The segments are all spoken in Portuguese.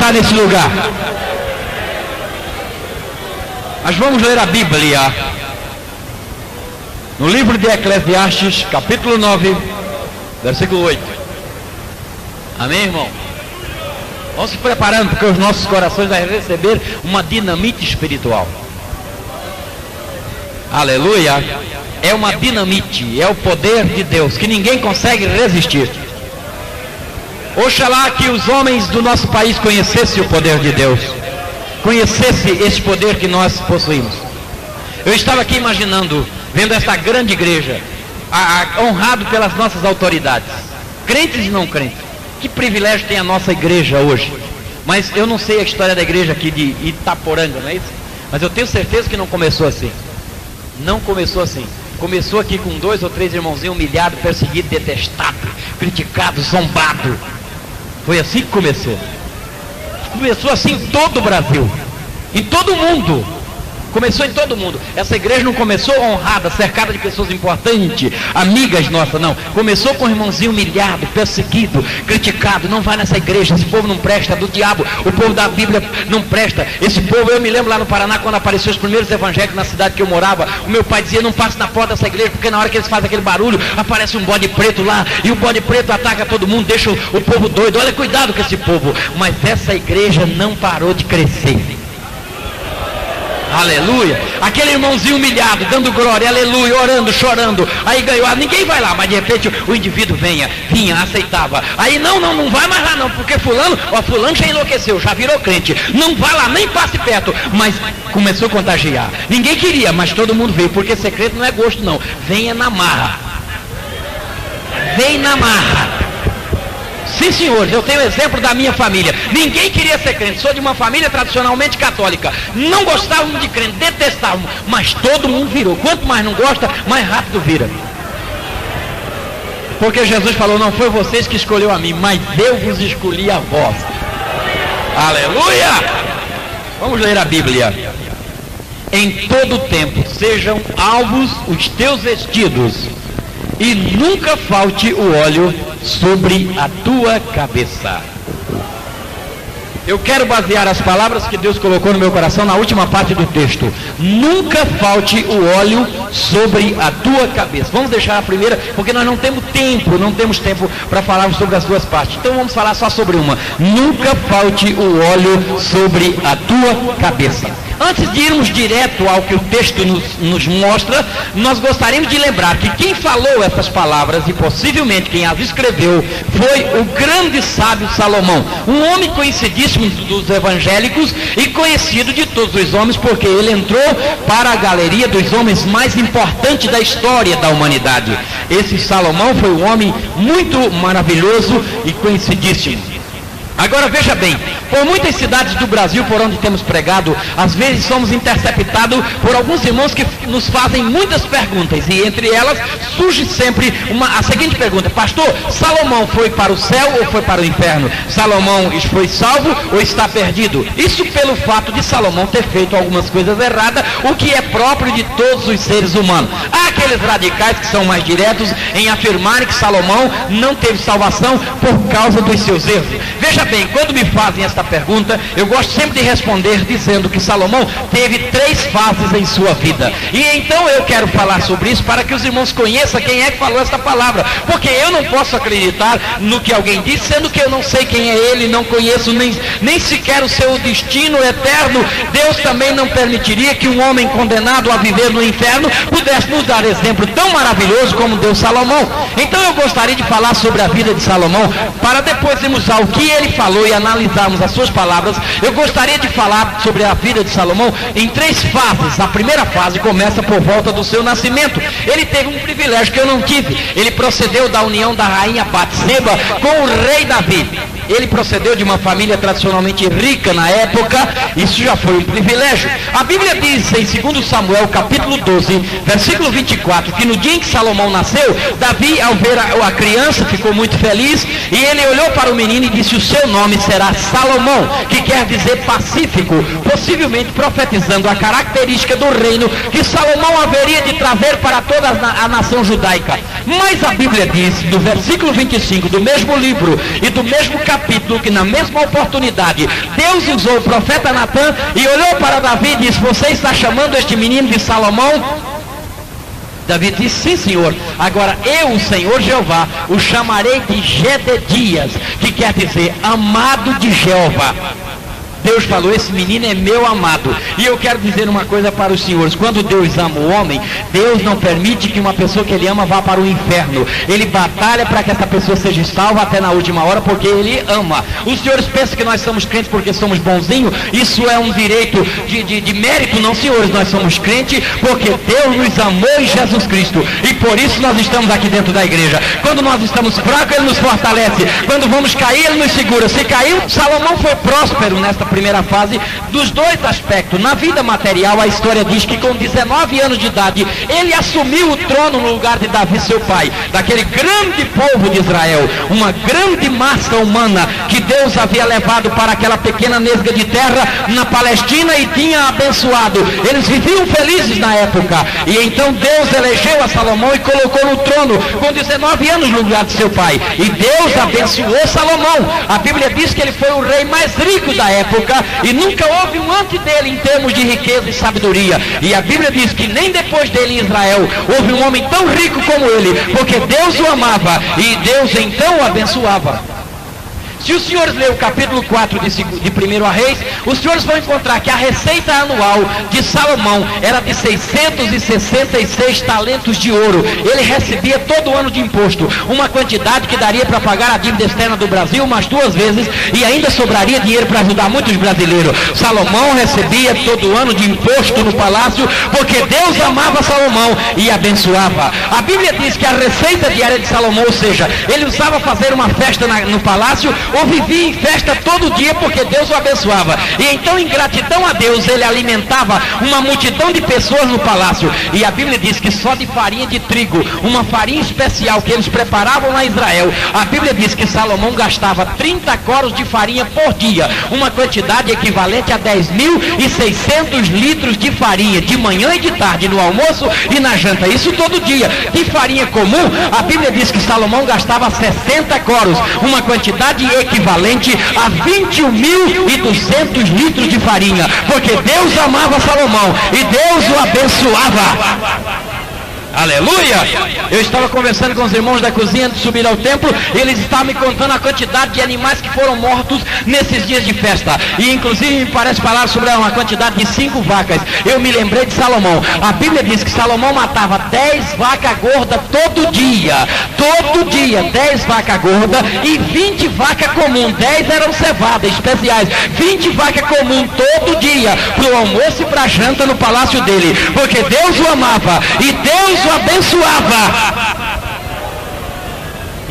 está nesse lugar. Mas vamos ler a Bíblia. No livro de Eclesiastes, capítulo 9, versículo 8. Amém, irmão? Vamos se preparando, porque os nossos corações vão receber uma dinamite espiritual. Aleluia. É uma dinamite, é o poder de Deus, que ninguém consegue resistir. Oxalá que os homens do nosso país conhecessem o poder de Deus, conhecessem esse poder que nós possuímos. Eu estava aqui imaginando, vendo essa grande igreja, honrado pelas nossas autoridades, crentes e não crentes. Que privilégio tem a nossa igreja hoje. Mas eu não sei a história da igreja aqui de Itaporanga, não é isso? Mas eu tenho certeza que não começou assim. Não começou assim. Começou aqui com 2 ou 3 irmãozinhos humilhados, perseguidos, detestados, criticados, zombados. Foi assim que começou. Começou assim em todo o Brasil, em todo o mundo. Começou em todo mundo. Essa igreja não começou honrada, cercada de pessoas importantes, amigas nossas, não. Começou com um irmãozinho humilhado, perseguido, criticado. Não vai nessa igreja, esse povo não presta, do diabo. O povo da Bíblia não presta. Esse povo, eu me lembro lá no Paraná, quando apareceu os primeiros evangélicos na cidade que eu morava, o meu pai dizia, não passe na porta dessa igreja, porque na hora que eles fazem aquele barulho, aparece um bode preto lá, e o bode preto ataca todo mundo, deixa o povo doido. Olha, cuidado com esse povo. Mas essa igreja não parou de crescer. Aleluia. Aquele irmãozinho humilhado, dando glória, aleluia, orando, chorando. Aí ganhou, ninguém vai lá, mas de repente o indivíduo vinha, aceitava. Aí não vai mais lá não, porque fulano já enlouqueceu, já virou crente. Não vai lá, nem passe perto. Mas começou a contagiar. Ninguém queria, mas todo mundo veio, porque ser crente não é gosto não. Venha na marra. Vem na marra. Sim, senhores, eu tenho exemplo da minha família. Ninguém queria ser crente, sou de uma família tradicionalmente católica. Não gostavam de crente, detestavam, mas todo mundo virou. Quanto mais não gosta, mais rápido vira. Porque Jesus falou, não foi vocês que escolheu a mim, mas eu vos escolhi a vós. Aleluia! Vamos ler a Bíblia. Em todo tempo sejam alvos os teus vestidos, e nunca falte o óleo sobre a tua cabeça. Eu quero basear as palavras que Deus colocou no meu coração na última parte do texto. Nunca falte o óleo sobre a tua cabeça. Vamos deixar a primeira, porque nós não temos tempo para falar sobre as duas partes. Então vamos falar só sobre uma. Nunca falte o óleo sobre a tua cabeça. Antes de irmos direto ao que o texto nos mostra, nós gostaríamos de lembrar que quem falou essas palavras, e possivelmente quem as escreveu, foi o grande sábio Salomão, um homem conhecidíssimo dos evangélicos e conhecido de todos os homens, porque ele entrou para a galeria dos homens mais importantes da história da humanidade. Esse Salomão foi um homem muito maravilhoso e conhecidíssimo. Agora veja bem, por muitas cidades do Brasil por onde temos pregado, às vezes somos interceptados por alguns irmãos que nos fazem muitas perguntas, e entre elas surge sempre a seguinte pergunta: pastor, Salomão foi para o céu ou foi para o inferno? Salomão foi salvo ou está perdido? Isso pelo fato de Salomão ter feito algumas coisas erradas, o que é próprio de todos os seres humanos. Há aqueles radicais que são mais diretos em afirmarem que Salomão não teve salvação por causa dos seus erros. Veja bem, quando me fazem esta pergunta, eu gosto sempre de responder dizendo que Salomão teve 3 fases em sua vida. E então eu quero falar sobre isso para que os irmãos conheçam quem é que falou esta palavra. Porque eu não posso acreditar no que alguém disse, sendo que eu não sei quem é ele, não conheço nem sequer o seu destino eterno. Deus também não permitiria que um homem condenado a viver no inferno pudesse nos dar exemplo tão maravilhoso como deu Salomão. Então eu gostaria de falar sobre a vida de Salomão, para depois irmos ao que ele falou e analisarmos as suas palavras. Eu gostaria de falar sobre a vida de Salomão em 3 fases. A primeira fase começa por volta do seu nascimento. Ele teve um privilégio que eu não tive. Ele procedeu da união da rainha Batseba com o rei Davi. Ele procedeu de uma família tradicionalmente rica na época. Isso já foi um privilégio. A Bíblia diz em 2 Samuel capítulo 12 versículo 24 que no dia em que Salomão nasceu, Davi, ao ver a criança, ficou muito feliz, e ele olhou para o menino e disse: o seu nome será Salomão, que quer dizer pacífico, possivelmente profetizando a característica do reino que Salomão haveria de trazer para toda a nação judaica. Mas a Bíblia diz, no versículo 25 do mesmo livro e do mesmo capítulo capítulo que na mesma oportunidade Deus usou o profeta Natã e olhou para Davi e disse: você está chamando este menino de Salomão? Davi disse: sim, senhor. Agora eu, o Senhor Jeová, o chamarei de Jededias, que quer dizer amado de Jeová. Deus falou: esse menino é meu amado. E eu quero dizer uma coisa para os senhores: quando Deus ama o homem, Deus não permite que uma pessoa que ele ama vá para o inferno. Ele batalha para que essa pessoa seja salva até na última hora, porque ele ama. Os senhores pensam que nós somos crentes porque somos bonzinhos? Isso é um direito de mérito? Não, senhores, nós somos crentes porque Deus nos amou em Jesus Cristo, e por isso nós estamos aqui dentro da igreja. Quando nós estamos fracos, Ele nos fortalece. Quando vamos cair, Ele nos segura. Se caiu, Salomão foi próspero nesta primeira fase dos dois aspectos. Na vida material, a história diz que com 19 anos de idade, ele assumiu o trono no lugar de Davi, seu pai, daquele grande povo de Israel, uma grande massa humana que Deus havia levado para aquela pequena nesga de terra na Palestina e tinha abençoado. Eles viviam felizes na época, e então Deus elegeu a Salomão e colocou no trono com 19 anos no lugar de seu pai, e Deus abençoou Salomão. A Bíblia diz que ele foi o rei mais rico da época, e nunca houve um antes dele em termos de riqueza e sabedoria. E a Bíblia diz que nem depois dele em Israel houve um homem tão rico como ele, porque Deus o amava e Deus então o abençoava. Se os senhores lerem o capítulo 4 de 1 Reis, os senhores vão encontrar que a receita anual de Salomão era de 666 talentos de ouro. Ele recebia todo ano de imposto, uma quantidade que daria para pagar a dívida externa do Brasil umas 2 vezes, e ainda sobraria dinheiro para ajudar muitos brasileiros. Salomão recebia todo ano de imposto no palácio, porque Deus amava Salomão e abençoava. A Bíblia diz que a receita diária de Salomão, ou seja, ele usava fazer uma festa no palácio, ou vivia em festa todo dia, porque Deus o abençoava. E então, em gratidão a Deus, ele alimentava uma multidão de pessoas no palácio. E a Bíblia diz que só de farinha de trigo, uma farinha especial que eles preparavam lá em Israel, a Bíblia diz que Salomão gastava 30 coros de farinha por dia, uma quantidade equivalente a 10.600 litros de farinha, de manhã e de tarde, no almoço e na janta, isso todo dia. De farinha comum, a Bíblia diz que Salomão gastava 60 coros, uma quantidade equivalente a 21.200 litros de farinha, porque Deus amava Salomão e Deus o abençoava. Aleluia! Eu estava conversando com os irmãos da cozinha antes de subir ao templo, e eles estavam me contando a quantidade de animais que foram mortos nesses dias de festa, e inclusive me parece falar sobre uma quantidade de 5 vacas. Eu me lembrei de Salomão. A Bíblia diz que Salomão matava 10 vacas gordas todo dia, 10 vacas gordas e 20 vacas comuns. 10 eram cevadas especiais, 20 vacas comuns todo dia, para o almoço e para a janta no palácio dele, porque Deus o amava e Deus o abençoava.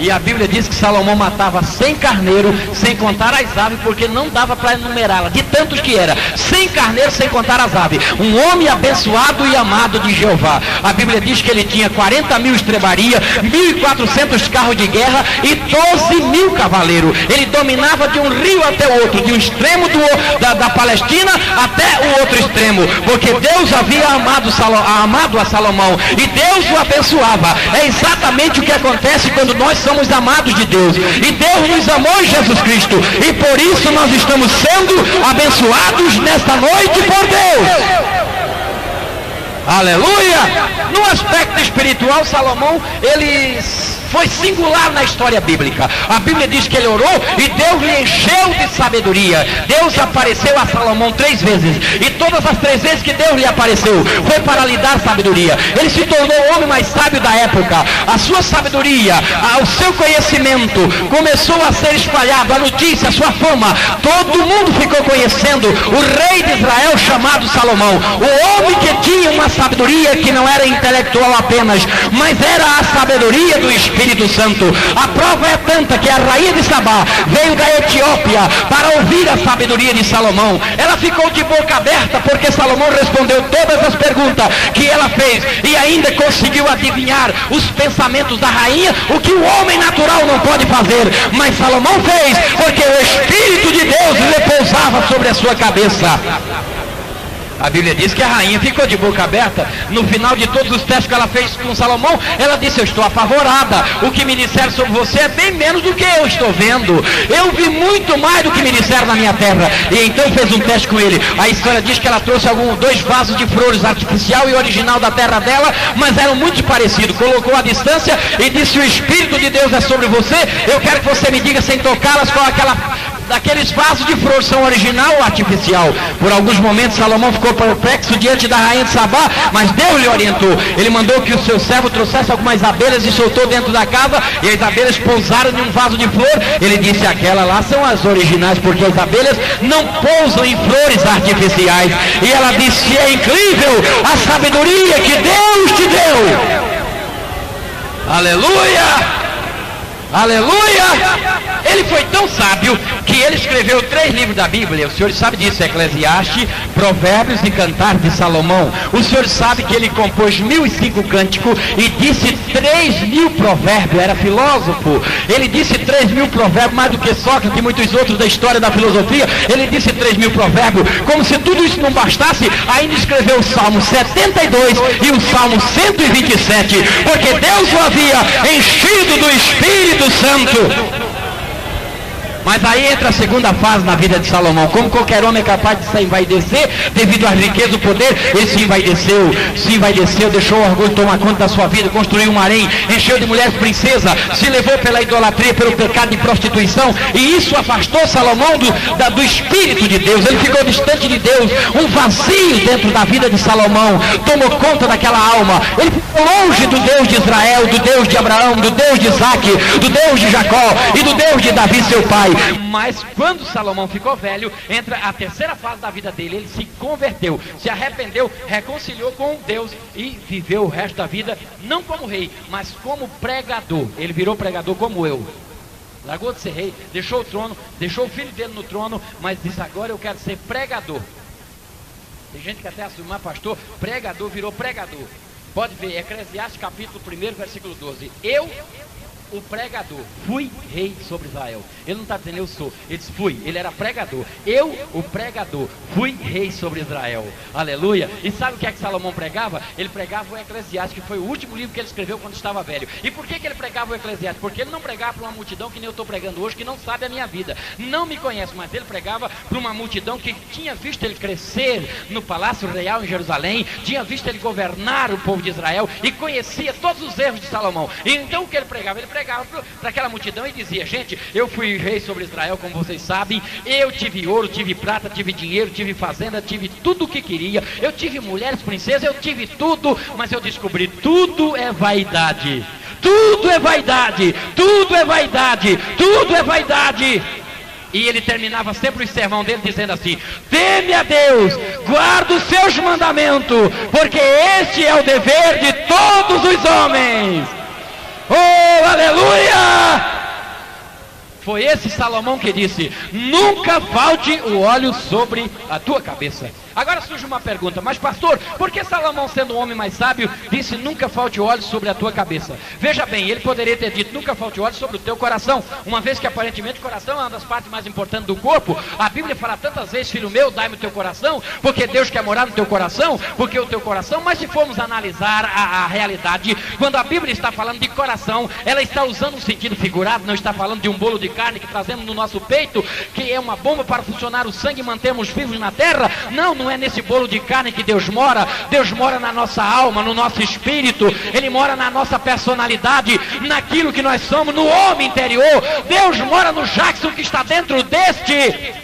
E a Bíblia diz que Salomão matava 100 carneiros, sem contar as aves, porque não dava para enumerá-las, de tantos que era. 100 carneiros sem contar as aves. Um homem abençoado e amado de Jeová. A Bíblia diz que ele tinha 40.000 estrebarias, 1.400 carros de guerra e 12.000 cavaleiros. Ele dominava de um rio até o outro, de um extremo da Palestina até o outro extremo, porque Deus havia amado a Salomão e Deus o abençoava. É exatamente o que acontece quando nós somos amados de Deus, e Deus nos amou em Jesus Cristo, e por isso nós estamos sendo abençoados nesta noite por Deus. Aleluia! No aspecto espiritual, Salomão, ele foi singular na história bíblica. A Bíblia diz que ele orou e Deus lhe encheu de sabedoria. Deus apareceu a Salomão 3 vezes, e todas as 3 vezes que Deus lhe apareceu foi para lhe dar sabedoria. Ele se tornou o homem mais sábio da época. A sua sabedoria, o seu conhecimento começou a ser espalhado, a notícia, a sua fama, todo mundo ficou conhecendo o rei de Israel chamado Salomão, o homem que tinha uma sabedoria que não era intelectual apenas, mas era a sabedoria do Espírito Santo. A prova é tanta que a rainha de Sabá veio da Etiópia para ouvir a sabedoria de Salomão. Ela ficou de boca aberta porque Salomão respondeu todas as perguntas que ela fez, e ainda conseguiu adivinhar os pensamentos da rainha, o que o homem natural não pode fazer, mas Salomão fez, porque o Espírito de Deus repousava sobre a sua cabeça. A Bíblia diz que a rainha ficou de boca aberta. No final de todos os testes que ela fez com Salomão, ela disse: eu estou apavorada. O que me disseram sobre você é bem menos do que eu estou vendo. Eu vi muito mais do que me disseram na minha terra. E então fez um teste com ele. A história diz que ela trouxe dois vasos de flores artificial e original da terra dela, mas eram muito parecidos. Colocou a distância e disse: o Espírito de Deus é sobre você. Eu quero que você me diga sem tocá-las qual daqueles vasos de flores são original ou artificial. Por alguns momentos Salomão ficou perplexo diante da rainha de Sabá, mas Deus lhe orientou. Ele mandou que o seu servo trouxesse algumas abelhas e soltou dentro da casa, e as abelhas pousaram em um vaso de flor. Ele disse: aquelas lá são as originais, porque as abelhas não pousam em flores artificiais. E ela disse: é incrível a sabedoria que Deus te deu. Aleluia! Aleluia! Ele foi tão sábio que ele escreveu 3 livros da Bíblia. O senhor sabe disso: Eclesiastes, Provérbios e Cantares de Salomão. O senhor sabe que ele compôs 1005 cânticos e disse 3.000 provérbios. Era filósofo. Ele disse 3.000 provérbios, mais do que Sócrates e muitos outros da história da filosofia. Ele disse 3.000 provérbios. Como se tudo isso não bastasse, ainda escreveu o Salmo 72 e o Salmo 127, porque Deus o havia enchido do Espírito Santo. Mas aí entra a segunda fase na vida de Salomão. Como qualquer homem é capaz de se envaidecer devido à riqueza, o poder, ele se envaideceu, deixou o orgulho tomar conta da sua vida, construiu um harém, encheu de mulheres princesas, se levou pela idolatria, pelo pecado de prostituição, e isso afastou Salomão do Espírito de Deus. Ele ficou distante de Deus. Um vazio dentro da vida de Salomão tomou conta daquela alma. Ele ficou longe do Deus de Israel, do Deus de Abraão, do Deus de Isaac, do Deus de Jacó e do Deus de Davi, seu pai. Mas quando Salomão ficou velho, entra a terceira fase da vida dele. Ele se converteu, se arrependeu, reconciliou com Deus e viveu o resto da vida não como rei, mas como pregador. Ele virou pregador como eu. Largou de ser rei, deixou o trono, deixou o filho dele no trono, mas disse: agora eu quero ser pregador. Tem gente que até assumiu: pastor, pregador, virou pregador. Pode ver, Eclesiastes capítulo 1, versículo 12. Eu, o pregador, fui rei sobre Israel. Ele não está dizendo eu sou, ele disse fui, ele era pregador. Eu, o pregador, fui rei sobre Israel. Aleluia. E sabe o que é que Salomão pregava? Ele pregava o Eclesiastes, que foi o último livro que ele escreveu quando estava velho. E por que ele pregava o Eclesiastes? Porque ele não pregava para uma multidão que nem eu estou pregando hoje, que não sabe a minha vida, não me conhece, mas ele pregava para uma multidão que tinha visto ele crescer no palácio real em Jerusalém, tinha visto ele governar o povo de Israel e conhecia todos os erros de Salomão. E então o que ele pregava? Ele pregava para aquela multidão e dizia: gente, eu fui rei sobre Israel, como vocês sabem. Eu tive ouro, tive prata, tive dinheiro, tive fazenda, tive tudo o que queria. Eu tive mulheres, princesas, eu tive tudo. Mas eu descobri: tudo é vaidade. Tudo é vaidade. Tudo é vaidade. Tudo é vaidade. E ele terminava sempre o sermão dele dizendo assim: teme a Deus, guarda os seus mandamentos, porque este é o dever de todos os homens. Oh, aleluia! Foi esse Salomão que disse: nunca falte o óleo sobre a tua cabeça. Agora surge uma pergunta: mas pastor, por que Salomão, sendo o homem mais sábio, disse nunca falte óleo sobre a tua cabeça? Veja bem, ele poderia ter dito nunca falte óleo sobre o teu coração, uma vez que aparentemente o coração é uma das partes mais importantes do corpo. A Bíblia fala tantas vezes: filho meu, dai-me o teu coração, porque Deus quer morar no teu coração, porque o teu coração. Mas se formos analisar a realidade, quando a Bíblia está falando de coração, ela está usando um sentido figurado, não está falando de um bolo de carne que trazemos no nosso peito, que é uma bomba para funcionar o sangue e mantermos vivos na terra. Não é nesse bolo de carne que Deus mora. Deus mora na nossa alma, no nosso espírito. Ele mora na nossa personalidade, naquilo que nós somos, no homem interior. Deus mora no Jackson que está dentro deste.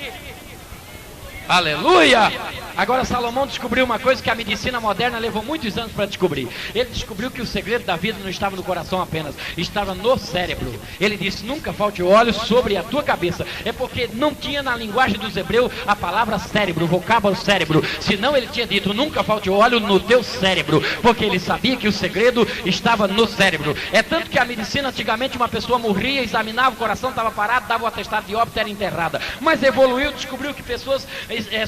Aleluia! Agora Salomão descobriu uma coisa que a medicina moderna levou muitos anos para descobrir. Ele descobriu que o segredo da vida não estava no coração apenas, estava no cérebro. Ele disse: nunca falte óleo sobre a tua cabeça. É porque não tinha na linguagem dos hebreus a palavra cérebro, o vocábulo cérebro. Senão ele tinha dito: nunca falte óleo no teu cérebro, porque ele sabia que o segredo estava no cérebro. É tanto que a medicina, antigamente, uma pessoa morria, examinava, o coração estava parado, dava o atestado de óbito, era enterrada. Mas evoluiu, descobriu que pessoas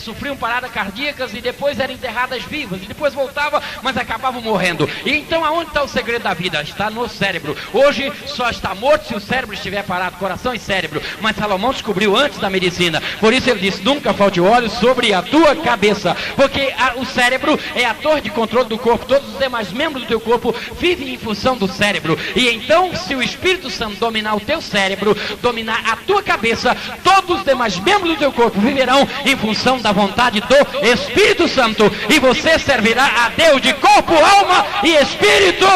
sofriam parada cardíaca cardíacas e depois eram enterradas vivas, e depois voltavam, mas acabavam morrendo. E então aonde está o segredo da vida? Está no cérebro. Hoje só está morto se o cérebro estiver parado, coração e cérebro. Mas Salomão descobriu antes da medicina. Por isso ele disse: nunca falte óleo sobre a tua cabeça, porque o cérebro é a torre de controle do corpo. Todos os demais membros do teu corpo vivem em função do cérebro. E então, se o Espírito Santo dominar o teu cérebro, dominar a tua cabeça, todos os demais membros do teu corpo viverão em função da vontade do Espírito Santo, e você servirá a Deus de corpo, alma e espírito.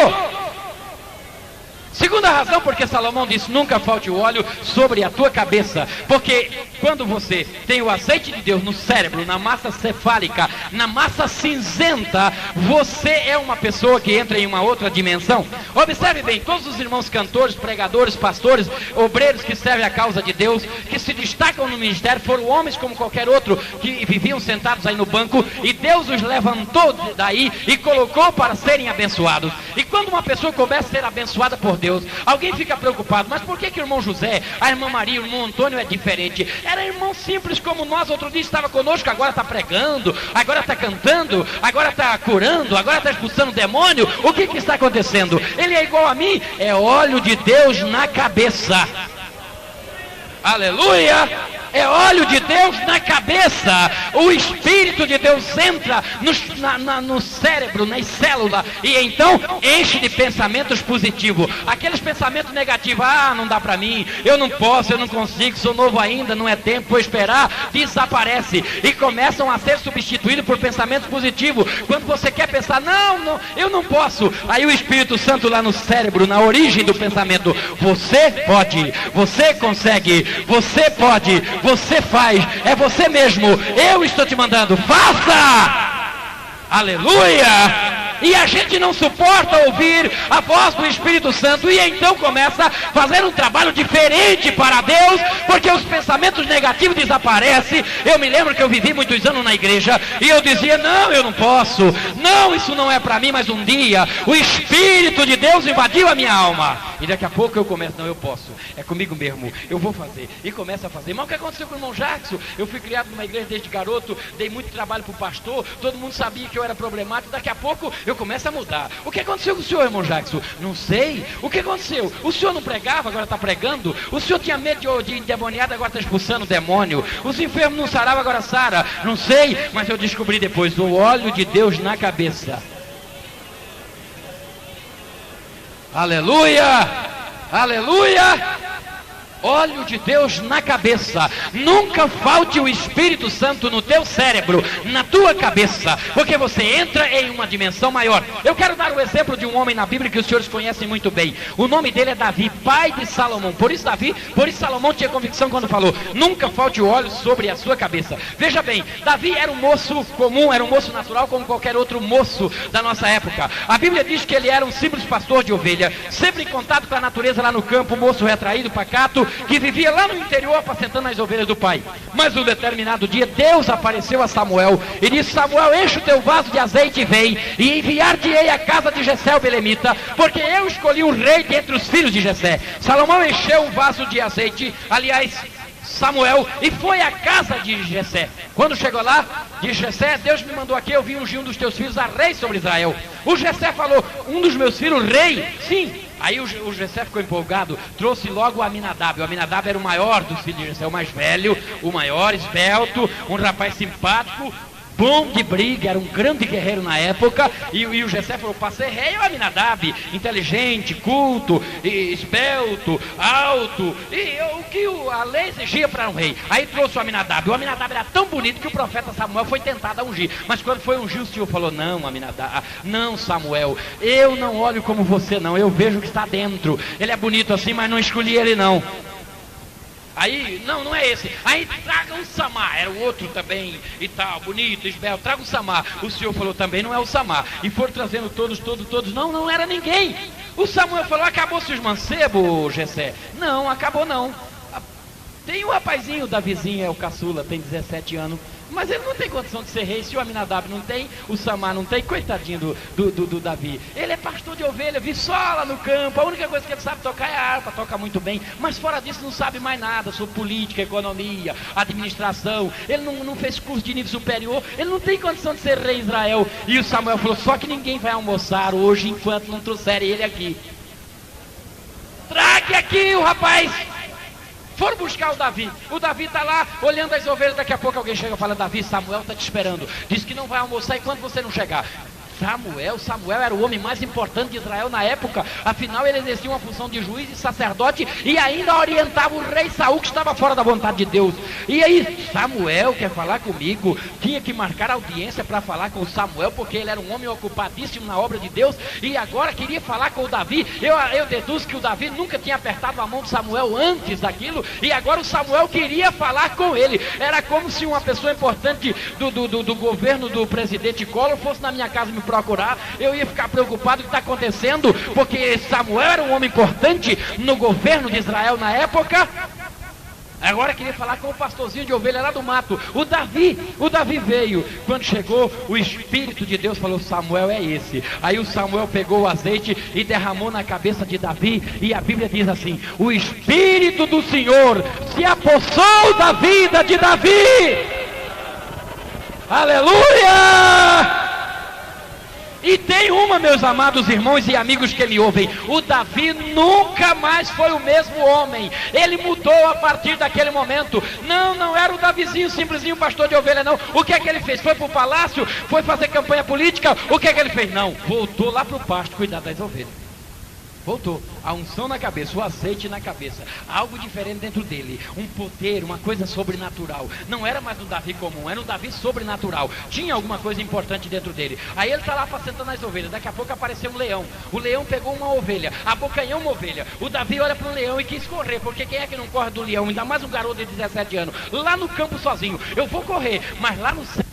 Segunda razão porque Salomão disse: nunca falte o óleo sobre a tua cabeça, porque quando você tem o azeite de Deus no cérebro, na massa cefálica, na massa cinzenta, você é uma pessoa que entra em uma outra dimensão. Observe bem, todos os irmãos cantores, pregadores, pastores, obreiros que servem a causa de Deus, que se destacam no ministério, foram homens como qualquer outro, que viviam sentados aí no banco, e Deus os levantou daí e colocou para serem abençoados. E quando uma pessoa começa a ser abençoada por Deus, alguém fica preocupado: mas por que o irmão José, a irmã Maria, o irmão Antônio é diferente? Era irmão simples como nós, outro dia estava conosco, agora está pregando, agora está cantando, agora está curando, agora está expulsando o demônio. O que está acontecendo? Ele é igual a mim? É óleo de Deus na cabeça. Aleluia! É óleo de Deus na cabeça. O Espírito de Deus entra no cérebro, nas células, e então enche de pensamentos positivos. Aqueles pensamentos negativos: ah, não dá para mim, eu não posso, eu não consigo, sou novo ainda, não é tempo, vou esperar, desaparece. E começam a ser substituídos por pensamentos positivos. Quando você quer pensar: não, eu não posso, aí o Espírito Santo lá no cérebro, na origem do pensamento: você pode, você consegue, você pode, você faz, é você mesmo, eu estou te mandando, faça! Aleluia! E a gente não suporta ouvir a voz do Espírito Santo, e então começa a fazer um trabalho diferente para Deus, porque os pensamentos negativos desaparecem. Eu me lembro que eu vivi muitos anos na igreja, e eu dizia: não, eu não posso, não, isso não é para mim. Mas um dia, o Espírito de Deus invadiu a minha alma, e daqui a pouco eu começo: não, eu posso, é comigo mesmo, eu vou fazer, e começa a fazer. Mas o que aconteceu com o irmão Jackson? Eu fui criado numa igreja desde garoto, dei muito trabalho para o pastor, todo mundo sabia que eu era problemático. Daqui a pouco eu começo a mudar. O que aconteceu com o senhor, irmão Jackson? Não sei. O que aconteceu? O senhor não pregava, agora está pregando. O senhor tinha medo de endemoniado, agora está expulsando o demônio. Os enfermos não saravam, agora sara. Não sei, mas eu descobri depois: o óleo de Deus na cabeça. Aleluia! Aleluia! Óleo de Deus na cabeça. Nunca falte o Espírito Santo no teu cérebro, na tua cabeça, porque você entra em uma dimensão maior. Eu quero dar o exemplo de um homem na Bíblia que os senhores conhecem muito bem. O nome dele é Davi, pai de Salomão. Por isso Salomão tinha convicção quando falou: nunca falte o óleo sobre a sua cabeça. Veja bem, Davi era um moço comum, era um moço natural como qualquer outro moço da nossa época. A Bíblia diz que ele era um simples pastor de ovelha, sempre em contato com a natureza lá no campo, um moço retraído, pacato, que vivia lá no interior apacentando as ovelhas do pai. Mas um determinado dia Deus apareceu a Samuel e disse: Samuel, enche o teu vaso de azeite e vem, e enviar-te-ei à casa de Jessé o belemita, porque eu escolhi um rei dentre os filhos de Jessé. Salomão encheu o vaso de azeite, aliás, Samuel, e foi à casa de Jessé. Quando chegou lá, disse Jessé: Deus me mandou aqui, eu vim ungir um dos teus filhos a rei sobre Israel. O Jessé falou: um dos meus filhos rei? Sim. Aí o Jessé ficou empolgado, trouxe logo o Aminadab. O Aminadab era o maior dos filhos de Jessé, o mais velho, o maior, esbelto, um rapaz simpático, bom de briga, era um grande guerreiro na época. E o Jessé falou: para ser rei é o Aminadab, inteligente, culto, esbelto, alto, e o que a lei exigia para um rei. Aí trouxe o Aminadab. O Aminadab era tão bonito que o profeta Samuel foi tentado a ungir. Mas quando foi ungir, o Senhor falou: não, Aminadab, não, Samuel, eu não olho como você não, eu vejo o que está dentro. Ele é bonito assim, mas não escolhi ele não. Aí, não é esse. Aí traga um Samar, era o outro também e tal, bonito, esbelto, traga um Samar. O Senhor falou: também não é o Samar. E foram trazendo todos, não era ninguém. O Samuel falou: acabou-se os mancebos, Jessé? Não, acabou não. Tem um rapazinho, o Davizinho é o caçula, tem 17 anos, mas ele não tem condição de ser rei. Se o Aminadab não tem, o Samar não tem, coitadinho do Davi. Ele é pastor de ovelha, viçola no campo, a única coisa que ele sabe tocar é a harpa, toca muito bem, mas fora disso não sabe mais nada sobre política, economia, administração. Ele não fez curso de nível superior, ele não tem condição de ser rei de Israel. E o Samuel falou, só que ninguém vai almoçar hoje enquanto não trouxerem ele aqui. Trague aqui o rapaz. Foram buscar o Davi está lá olhando as ovelhas. Daqui a pouco alguém chega e fala, Davi, Samuel está te esperando, diz que não vai almoçar enquanto você não chegar. Samuel era o homem mais importante de Israel na época, afinal ele exercia uma função de juiz e sacerdote e ainda orientava o rei Saul, que estava fora da vontade de Deus. E aí, Samuel quer falar comigo, tinha que marcar audiência para falar com Samuel, porque ele era um homem ocupadíssimo na obra de Deus, e agora queria falar com o Davi. Eu deduzo que o Davi nunca tinha apertado a mão de Samuel antes daquilo, e agora o Samuel queria falar com ele. Era como se uma pessoa importante do governo do presidente Collor fosse na minha casa me procurar. Eu ia ficar preocupado com o que está acontecendo, porque Samuel era um homem importante no governo de Israel na época. Agora queria falar com o pastorzinho de ovelha lá do mato, o Davi veio. Quando chegou, o Espírito de Deus falou, Samuel é esse. Aí o Samuel pegou o azeite e derramou na cabeça de Davi, e a Bíblia diz assim, o Espírito do Senhor se apossou da vida de Davi. Aleluia! E tem uma, meus amados irmãos e amigos que me ouvem, o Davi nunca mais foi o mesmo homem. Ele mudou a partir daquele momento. Não era o Davizinho, simplesinho pastor de ovelha, não. O que é que ele fez? Foi para o palácio? Foi fazer campanha política? O que é que ele fez? Não, voltou lá para o pasto cuidar das ovelhas. Voltou, a unção na cabeça, o azeite na cabeça, algo diferente dentro dele, um poder, uma coisa sobrenatural. Não era mais um Davi comum, era um Davi sobrenatural. Tinha alguma coisa importante dentro dele. Aí ele está lá apacentando as ovelhas. Daqui a pouco apareceu um leão. O leão pegou uma ovelha, abocanhou uma ovelha. O Davi olha para o leão e quis correr, porque quem é que não corre do leão? Ainda mais um garoto de 17 anos, lá no campo sozinho. Eu vou correr, mas lá no céu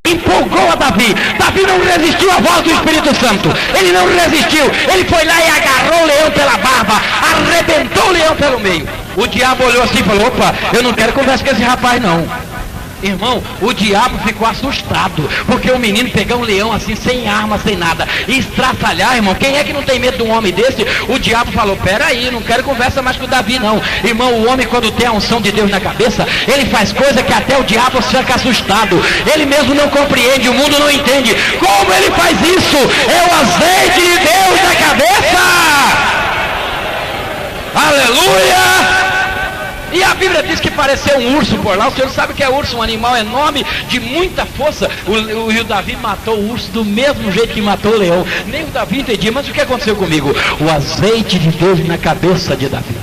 empolgou a Davi. Davi não resistiu à voz do Espírito Santo. Ele não resistiu. Ele foi lá e agarrou o leão pela barba, arrebentou o leão pelo meio. O diabo olhou assim e falou, opa, eu não quero conversa com esse rapaz não. Irmão, o diabo ficou assustado, porque o menino pegar um leão assim, sem arma, sem nada, e estraçalhar, irmão. Quem é que não tem medo de um homem desse? O diabo falou, peraí, não quero conversa mais com o Davi não. Irmão, o homem quando tem a unção de Deus na cabeça, ele faz coisa que até o diabo fica assustado. Ele mesmo não compreende, o mundo não entende. Como ele faz isso? É o azeite de Deus na cabeça! Aleluia! E a Bíblia diz que pareceu um urso por lá. O senhor sabe que é urso, um animal enorme, de muita força. O Davi matou o urso do mesmo jeito que matou o leão. Nem o Davi entendia, mas o que aconteceu comigo? O azeite de Deus na cabeça de Davi.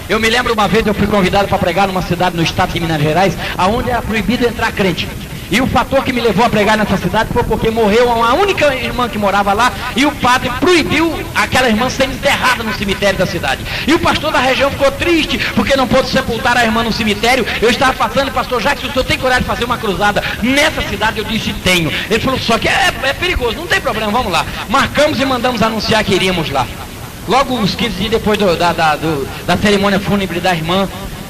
Eu me lembro uma vez, eu fui convidado para pregar numa cidade no estado de Minas Gerais, aonde era proibido entrar crente. E o fator que me levou a pregar nessa cidade foi porque morreu uma única irmã que morava lá, e o padre proibiu aquela irmã ser enterrada no cemitério da cidade. E o pastor da região ficou triste, porque não pôde sepultar a irmã no cemitério. Eu estava passando, pastor Jacques, o senhor tem coragem de fazer uma cruzada nessa cidade? Eu disse, tenho. Ele falou, só que é perigoso, não tem problema, vamos lá. Marcamos e mandamos anunciar que iríamos lá. Logo uns 15 dias depois da cerimônia fúnebre da irmã,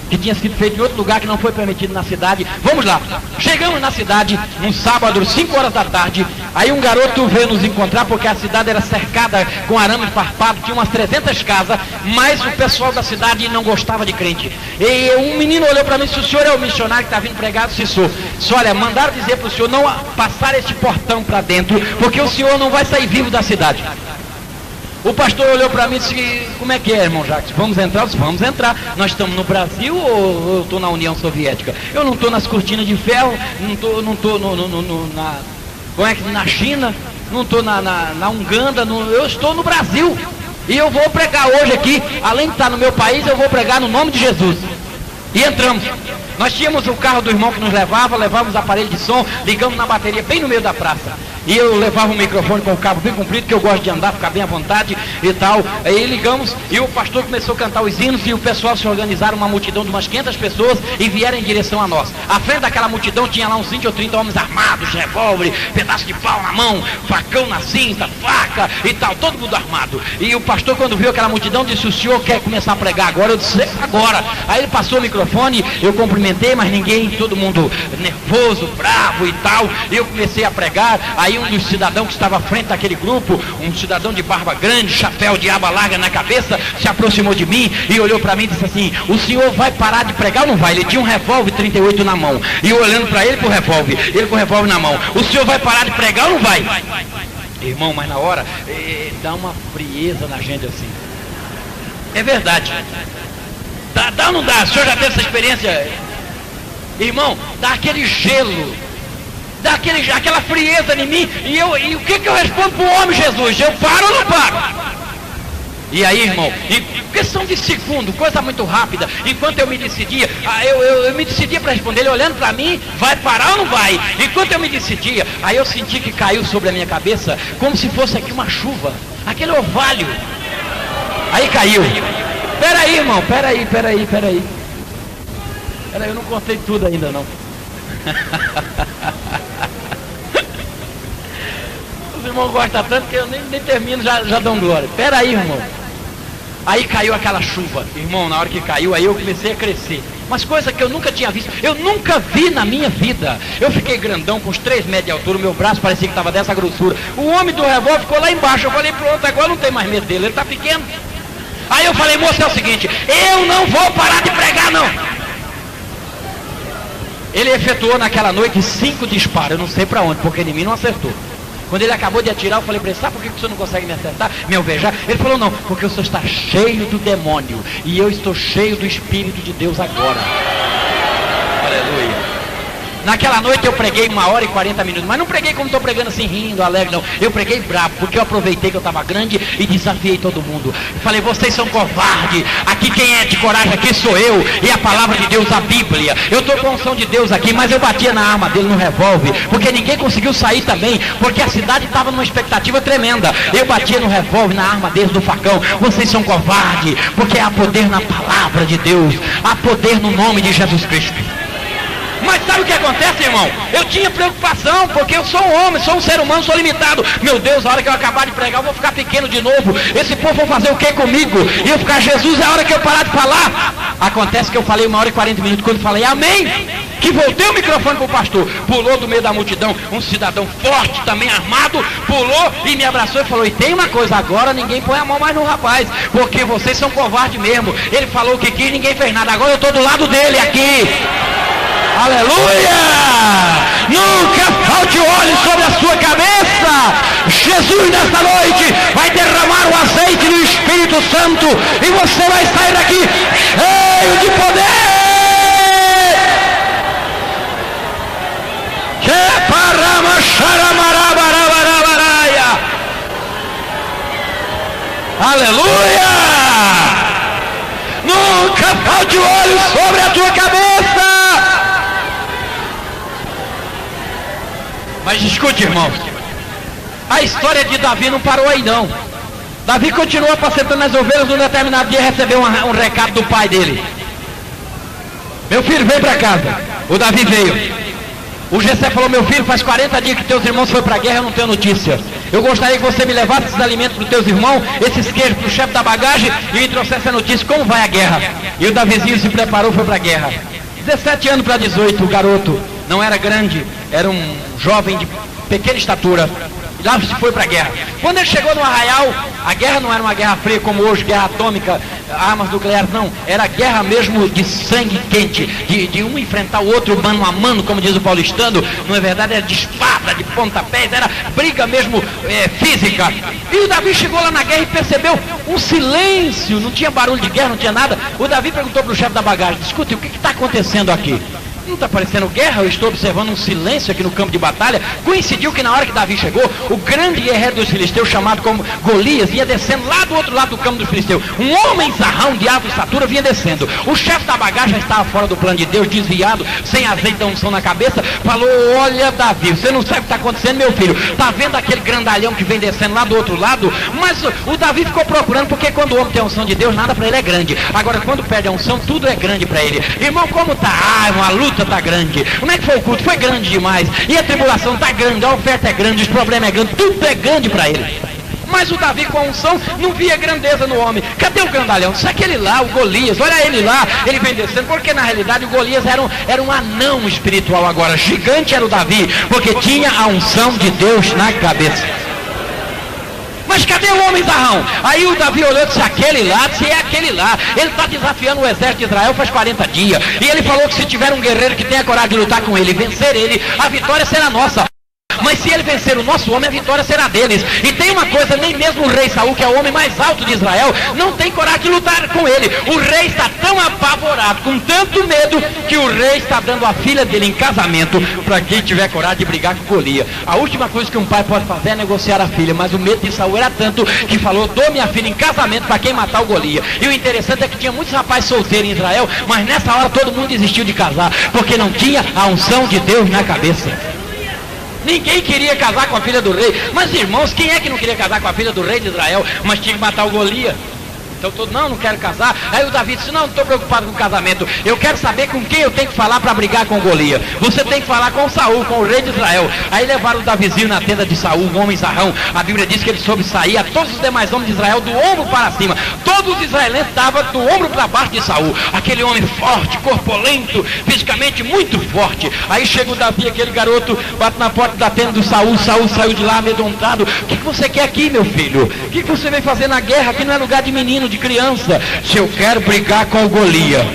que tinha sido feito em outro lugar que não foi permitido na cidade. Vamos lá, chegamos na cidade um sábado, 5 horas da tarde. Aí um garoto veio nos encontrar, porque a cidade era cercada com arame farpado, tinha umas 300 casas, mas o pessoal da cidade não gostava de crente. E um menino olhou para mim e disse, o senhor é o missionário que está vindo pregar? Eu disse, sou. Disse, olha, mandaram dizer para o senhor não passar esse portão para dentro, porque o senhor não vai sair vivo da cidade. O pastor olhou para mim e disse, como é que é, irmão Jacques? Vamos entrar? Eu disse, vamos entrar. Nós estamos no Brasil ou eu estou na União Soviética? Eu não estou nas cortinas de ferro, não estou na China, não estou na Uganda, eu estou no Brasil. E eu vou pregar hoje aqui, além de estar no meu país, eu vou pregar no nome de Jesus. E entramos. Nós tínhamos o carro do irmão que nos levávamos aparelho de som, ligamos na bateria bem no meio da praça. E eu levava o microfone com o cabo bem comprido, que eu gosto de andar, ficar bem à vontade e tal. Aí ligamos e o pastor começou a cantar os hinos e o pessoal se organizaram, uma multidão de umas 500 pessoas e vieram em direção a nós. À frente daquela multidão tinha lá uns 20 ou 30 homens armados, revólver, pedaço de pau na mão, facão na cinta, faca e tal, todo mundo armado. E o pastor, quando viu aquela multidão, disse: o senhor quer começar a pregar agora? Eu disse: agora. Aí ele passou o microfone, eu cumprimentei, mas ninguém, todo mundo nervoso, bravo e tal. Eu comecei a pregar. Aí um dos cidadãos que estava à frente daquele grupo, um cidadão de barba grande, chapéu de aba larga na cabeça, se aproximou de mim e olhou para mim e disse assim: o senhor vai parar de pregar ou não vai? Ele tinha um revólver 38 na mão, e eu olhando para ele com o revólver, ele com o revólver na mão: o senhor vai parar de pregar ou não vai? Irmão, mas na hora dá uma frieza na gente assim. É verdade. Dá ou não dá? O senhor já teve essa experiência? Irmão, dá aquele gelo, dá aquela frieza em mim, e o que eu respondo para o homem, Jesus? Eu paro ou não paro? E aí, irmão, questão de segundo, coisa muito rápida. Enquanto eu me decidia, eu me decidia para responder, ele olhando para mim: vai parar ou não vai? Enquanto eu me decidia, aí eu senti que caiu sobre a minha cabeça como se fosse aqui uma chuva, aquele orvalho. Aí caiu. Peraí, irmão, peraí, eu não contei tudo ainda não. Os irmãos gostam tanto que eu nem termino, já dão glória. Peraí, irmão. Aí caiu aquela chuva, irmão. Na hora que caiu, aí eu comecei a crescer. Mas coisa que eu nunca tinha visto, eu nunca vi na minha vida. Eu fiquei grandão, com uns 3 metros de altura, o meu braço parecia que estava dessa grossura. O homem do revólver ficou lá embaixo. Eu falei: pronto, agora não tem mais medo dele, ele está pequeno. Aí eu falei: moço, é o seguinte, eu não vou parar de pregar não. Ele efetuou naquela noite 5 disparos, eu não sei para onde, porque em mim não acertou. Quando ele acabou de atirar, eu falei para ele: sabe por que o senhor não consegue me acertar, me alvejar? Ele falou: não, porque o senhor está cheio do demônio, e eu estou cheio do Espírito de Deus agora. Aleluia. Naquela noite eu preguei 1h40 minutos, mas não preguei como estou pregando assim, rindo, alegre, não. Eu preguei bravo, porque eu aproveitei que eu estava grande e desafiei todo mundo. Falei: vocês são covardes, aqui quem é de coragem aqui sou eu, e a palavra de Deus, a Bíblia. Eu estou com a unção de Deus aqui, mas eu batia na arma dele, no revólver, porque ninguém conseguiu sair também, porque a cidade estava numa expectativa tremenda. Eu batia no revólver, na arma deles, do facão. Vocês são covardes, porque há poder na palavra de Deus, há poder no nome de Jesus Cristo. Mas sabe o que acontece, irmão? Eu tinha preocupação, porque eu sou um homem, sou um ser humano, sou limitado. Meu Deus, a hora que eu acabar de pregar, eu vou ficar pequeno de novo. Esse povo vai fazer o que comigo? E eu ficar: Jesus, é a hora que eu parar de falar. Acontece que eu falei 1h40 minutos, quando falei amém, que voltei o microfone para o pastor, pulou do meio da multidão um cidadão forte, também armado, pulou e me abraçou e falou: e tem uma coisa, agora ninguém põe a mão mais no rapaz, porque vocês são covardes mesmo. Ele falou o que quis, ninguém fez nada, agora eu estou do lado dele aqui. Aleluia! Nunca falte óleo sobre a sua cabeça. Jesus nesta noite vai derramar o azeite do Espírito Santo e você vai sair daqui cheio de poder. Aleluia! Nunca falte óleo sobre a tua cabeça. Mas escute, irmãos, a história de Davi não parou aí não. Davi continuou apacentando as ovelhas. Num determinado dia recebeu um recado do pai dele: meu filho, vem para casa. O Davi veio. O Gessé falou: meu filho, faz 40 dias que teus irmãos foram para a guerra, eu não tenho notícia. Eu gostaria que você me levasse esses alimentos para os teus irmãos, esses queijos para o chefe da bagagem, e me trouxesse a notícia, como vai a guerra. E o Davizinho se preparou, foi para a guerra. 17 anos para 18, o garoto não era grande, era um jovem de pequena estatura. E lá se foi para a guerra. Quando ele chegou no arraial, a guerra não era uma guerra fria como hoje, guerra atômica, armas nucleares, não. Era guerra mesmo de sangue quente, de um enfrentar o outro mano a mano, como diz o paulistano. Não é verdade? Era de espada, de pontapés, era briga mesmo física. E o Davi chegou lá na guerra e percebeu um silêncio, não tinha barulho de guerra, não tinha nada. O Davi perguntou para o chefe da bagagem: escute, o que está acontecendo aqui? Não está parecendo guerra? Eu estou observando um silêncio aqui no campo de batalha. Coincidiu que na hora que Davi chegou, o grande guerreiro dos filisteus, chamado como Golias, ia descendo lá do outro lado do campo dos filisteus. Um homem zarrão de alta estatura vinha descendo. O chefe da bagagem já estava fora do plano de Deus, desviado, sem azeite da unção na cabeça. Falou: olha, Davi, você não sabe o que está acontecendo, meu filho. Está vendo aquele grandalhão que vem descendo lá do outro lado? Mas o Davi ficou procurando, porque quando o homem tem a unção de Deus, nada para ele é grande. Agora, quando perde a unção, tudo é grande para ele. Irmão, como está? Uma luta está grande. Como é que foi o culto? Foi grande demais. E a tribulação está grande, a oferta é grande, os problemas é grande, tudo é grande para ele. Mas o Davi, com a unção, não via grandeza no homem. Cadê o grandalhão? Isso é aquele lá, o Golias. Olha ele lá, ele vem descendo. Porque na realidade o Golias era um anão espiritual agora. Gigante era o Davi, porque tinha a unção de Deus na cabeça. Mas cadê o homem zarrão? Aí o Davi olhou e disse: aquele lá, se é aquele lá. Ele está desafiando o exército de Israel faz 40 dias. E ele falou que se tiver um guerreiro que tenha coragem de lutar com ele e vencer ele, a vitória será nossa. Mas se ele vencer o nosso homem, a vitória será deles. E tem uma coisa, nem mesmo o rei Saul, que é o homem mais alto de Israel, não tem coragem de lutar com ele. O rei está tão apavorado, com tanto medo, que o rei está dando a filha dele em casamento para quem tiver coragem de brigar com Golias. A última coisa que um pai pode fazer é negociar a filha, mas o medo de Saul era tanto que falou: dou minha filha em casamento para quem matar o Golias. E o interessante é que tinha muitos rapazes solteiros em Israel, mas nessa hora todo mundo desistiu de casar, porque não tinha a unção de Deus na cabeça. Ninguém queria casar com a filha do rei. Mas irmãos, quem é que não queria casar com a filha do rei de Israel, mas tinha que matar o Golias? Então todo, não quero casar. Aí o Davi disse: não estou preocupado com o casamento, eu quero saber com quem eu tenho que falar para brigar com Golias. Você tem que falar com Saul, com o rei de Israel. Aí levaram o Davizinho na tenda de Saul, um homem zarrão. A Bíblia diz que ele soube sair a todos os demais homens de Israel do ombro para cima. Todos os israelenses estavam do ombro para baixo de Saul. Aquele homem forte, corpulento, fisicamente muito forte. Aí chega o Davi, aquele garoto, bate na porta da tenda do Saul. Saul saiu de lá amedrontado. O que você quer aqui, meu filho? O que você vem fazer na guerra? Aqui não é lugar de menino, de criança. Se eu quero brigar com o Golias.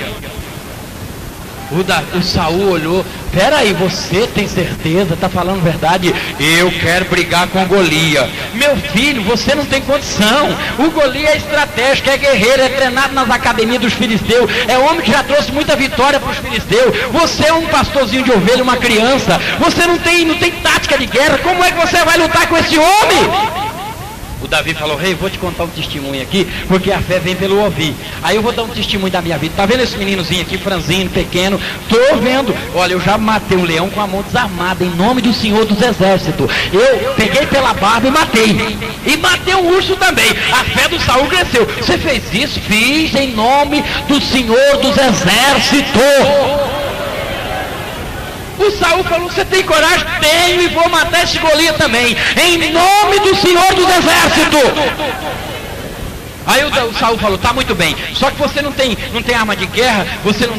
O Saul olhou: peraí, você tem certeza? Está falando verdade? Eu quero brigar com Golias. Meu filho, você não tem condição. O Golias é estratégico, é guerreiro, é treinado nas academias dos filisteus, é homem que já trouxe muita vitória para os filisteus. Você é um pastorzinho de ovelha, uma criança. Você não tem tática de guerra. Como é que você vai lutar com esse homem? O Davi falou: rei, vou te contar um testemunho aqui, porque a fé vem pelo ouvir. Aí eu vou dar um testemunho da minha vida. Tá vendo esse meninozinho aqui, franzino, pequeno? Tô vendo. Olha, eu já matei um leão com a mão desarmada, em nome do Senhor dos Exércitos. Eu peguei pela barba e matei. E matei um urso também. A fé do Saul cresceu. Você fez isso? Fiz em nome do Senhor dos Exércitos. O Saul falou: você tem coragem? Tenho, e vou matar esse Golias também, em nome do Senhor dos Exércitos. Aí o Saul falou: tá muito bem, só que você não tem arma de guerra, você não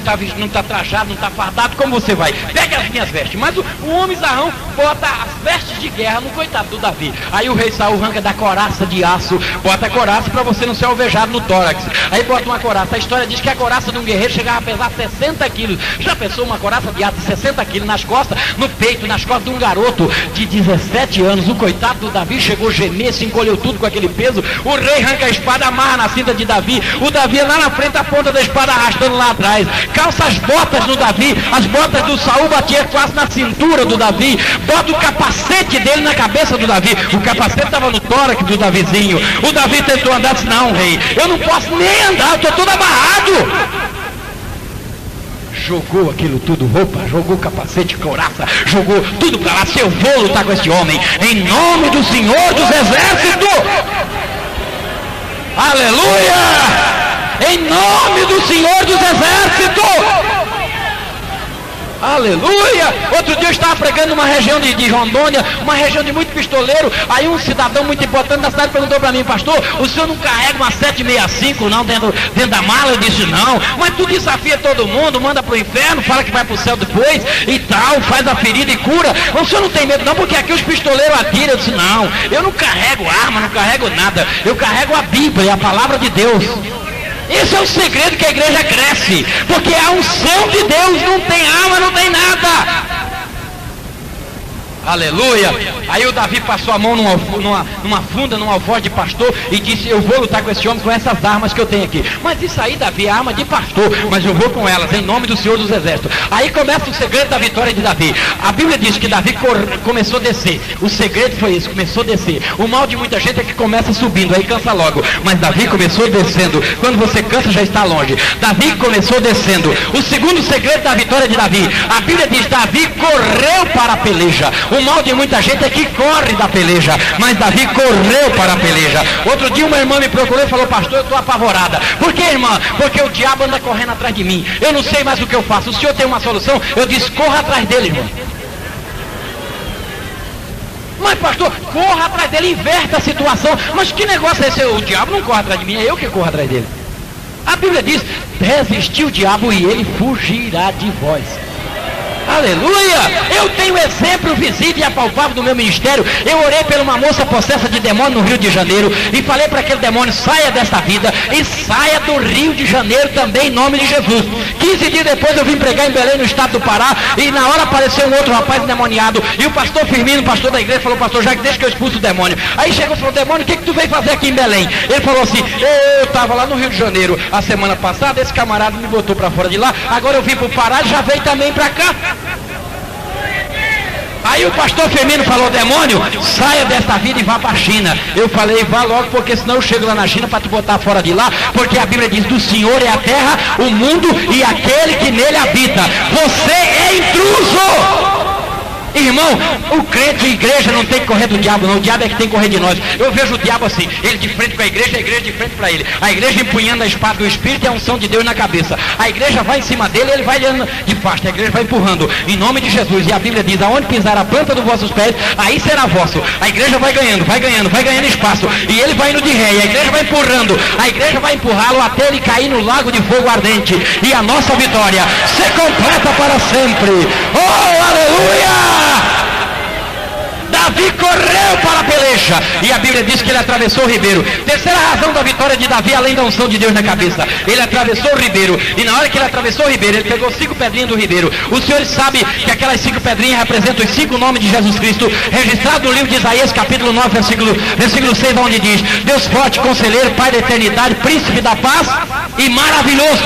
tá trajado, não tá fardado, como você vai? Pega as minhas vestes. Mas o homem zarrão bota as vestes de guerra no coitado do Davi. Aí o rei Saul arranca da couraça de aço, bota a couraça para você não ser alvejado no tórax. Aí bota uma couraça. A história diz que a couraça de um guerreiro chegava a pesar 60 quilos. Já pensou uma couraça de aço de 60 quilos nas costas, no peito, nas costas de um garoto de 17 anos? O coitado do Davi chegou a gemer, se encolheu tudo com aquele peso. O rei arranca a espada, amarra na cinta de Davi. O Davi lá na frente, a ponta da espada arrastando lá atrás. Calça as botas no Davi. As botas do Saul batiam quase na cintura do Davi. Bota o capacete dele na cabeça do Davi. O capacete estava no tórax do Davizinho. O Davi tentou andar, disse: não, rei, eu não posso nem andar, eu estou todo amarrado. Jogou aquilo tudo, roupa, jogou capacete, couraça, jogou tudo para lá. Se eu vou lutar com esse homem, em nome do Senhor dos Exércitos. Aleluia! Em nome do Senhor dos Exércitos! Aleluia! Outro dia eu estava pregando numa região de Rondônia, uma região de muito pistoleiro. Aí um cidadão muito importante da cidade perguntou para mim: pastor, o senhor não carrega uma 765 não dentro da mala? Eu disse: não. Mas tu desafia todo mundo, manda para o inferno, fala que vai para o céu depois e tal, faz a ferida e cura. O senhor não tem medo não, porque aqui os pistoleiros atiram. Eu disse: não, eu não carrego arma, não carrego nada, eu carrego a Bíblia, a palavra de Deus. Esse é o segredo que a igreja cresce, porque a unção de Deus não tem alma, não tem nada. Aleluia. Aí o Davi passou a mão numa funda, num alforje de pastor e disse: eu vou lutar com esse homem com essas armas que eu tenho aqui. Mas isso aí, Davi, é arma de pastor, mas eu vou com elas em nome do Senhor dos Exércitos. Aí começa o segredo da vitória de Davi. A Bíblia diz que Davi começou a descer. O segredo foi isso, começou a descer. O mal de muita gente é que começa subindo, aí cansa logo. Mas Davi começou descendo. Quando você cansa, já está longe. Davi começou descendo. O segundo segredo da vitória de Davi, a Bíblia diz: Davi correu para a peleja. O mal de muita gente é que corre da peleja, mas Davi correu para a peleja. Outro dia uma irmã me procurou e falou: pastor, eu estou apavorada. Por que, irmã? Porque o diabo anda correndo atrás de mim. Eu não sei mais o que eu faço. O senhor tem uma solução? Eu disse: corra atrás dele, irmão. Mas pastor, corra atrás dele, inverta a situação. Mas que negócio é esse? O diabo não corre atrás de mim, é eu que corro atrás dele. A Bíblia diz: resistir o diabo e ele fugirá de vós. Aleluia! Eu tenho exemplo visível e apalpável do meu ministério. Eu orei por uma moça possessa de demônio no Rio de Janeiro e falei para aquele demônio: saia desta vida e saia do Rio de Janeiro também, em nome de Jesus. 15 dias depois eu vim pregar em Belém, no estado do Pará, e na hora apareceu um outro rapaz endemoniado, e o pastor Firmino, pastor da igreja, falou: pastor, já que deixa que eu expulso o demônio. Aí chegou e falou: demônio, o que tu veio fazer aqui em Belém? Ele falou assim: eu estava lá no Rio de Janeiro a semana passada, esse camarada me botou para fora de lá, agora eu vim para o Pará e já veio também para cá. Aí o pastor Firmino falou: demônio, saia desta vida e vá para a China. Eu falei: vá logo, porque senão eu chego lá na China para te botar fora de lá, porque a Bíblia diz: do Senhor é a terra, o mundo e aquele que nele habita. Você é intruso. Irmão, o crente e igreja não tem que correr do diabo, não. O diabo é que tem que correr de nós. Eu vejo o diabo assim, ele de frente com a igreja de frente para ele. A igreja empunhando a espada do Espírito e a unção de Deus na cabeça. A igreja vai em cima dele, ele vai dando de fasta. A igreja vai empurrando, em nome de Jesus. E a Bíblia diz: aonde pisar a planta dos vossos pés, aí será vosso. A igreja vai ganhando espaço. E ele vai indo de ré, e a igreja vai empurrando. A igreja vai empurrá-lo até ele cair no lago de fogo ardente. E a nossa vitória se completa para sempre. Oh, aleluia! Davi correu para a peleja, e a Bíblia diz que ele atravessou o ribeiro. Terceira razão da vitória de Davi, além da unção de Deus na cabeça: ele atravessou o ribeiro, e na hora que ele atravessou o ribeiro, ele pegou 5 pedrinhas do ribeiro. Os senhores sabem que aquelas 5 pedrinhas representam os 5 nomes de Jesus Cristo, registrado no livro de Isaías, capítulo 9, versículo 6, onde diz: Deus forte, conselheiro, Pai da eternidade, príncipe da paz e maravilhoso.